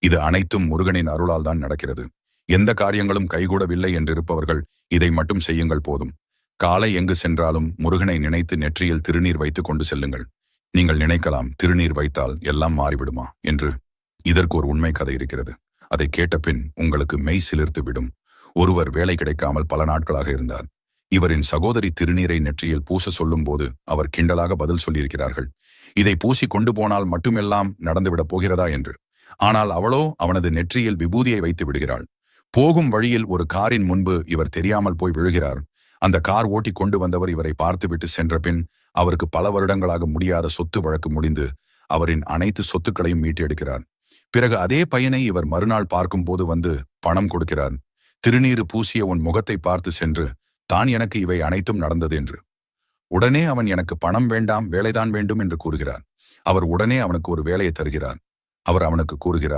இது அனைத்தும் முருகனின் அருளால் தான் நடக்கிறது. எந்த காரியங்களும் கைகூடவில்லை என்றிருப்பவர்கள் இதை மட்டும் செய்யுங்கள் போதும். காலை எங்கு சென்றாலும் முருகனை நினைத்து நெற்றியில் திருநீர் வைத்து கொண்டு செல்லுங்கள். நீங்கள் நினைக்கலாம், திருநீர் வைத்தால் எல்லாம் மாறிவிடுமா என்று. இதற்கு ஒரு உண்மை கதை இருக்கிறது. அதை கேட்ட பின் உங்களுக்கு மெய் சிலிர்த்து விடும். ஒருவர் வேலை கிடைக்காமல் பல நாட்களாக இருந்தார். இவரின் சகோதரி திருநீரை நெற்றியில் பூச சொல்லும் போது அவர் கிண்டலாக பதில் சொல்லியிருக்கிறார்கள், இதை பூசி கொண்டு போனால் மட்டுமெல்லாம் நடந்துவிடப் போகிறதா என்று. ஆனால் அவளோ அவனது நெற்றியில் விபூதியை வைத்து விடுகிறாள். போகும் வழியில் ஒரு காரின் முன்பு இவர் தெரியாமல் போய் விழுகிறார். அந்த கார் ஓட்டி கொண்டு வந்தவர் இவரை பார்த்துவிட்டு சென்ற பின் அவருக்கு பல வருடங்களாக முடியாத சொத்து வழக்கு முடிந்து அவரின் அனைத்து சொத்துக்களையும் மீட்டு எடுக்கிறார். பிறகு அதே பையனை இவர் மறுநாள் பார்க்கும் போது வந்து பணம் கொடுக்கிறார். திருநீறு பூசிய உன் முகத்தை பார்த்து சென்று தான் எனக்கு இவை அனைத்தும் நடந்தது என்று. உடனே அவன் எனக்கு பணம் வேண்டாம், வேலைதான் வேண்டும் என்று கூறுகிறார். அவர் உடனே அவனுக்கு ஒரு வேலையை தருகிறார். அவர் அவனுக்கு கூறுகிறார்,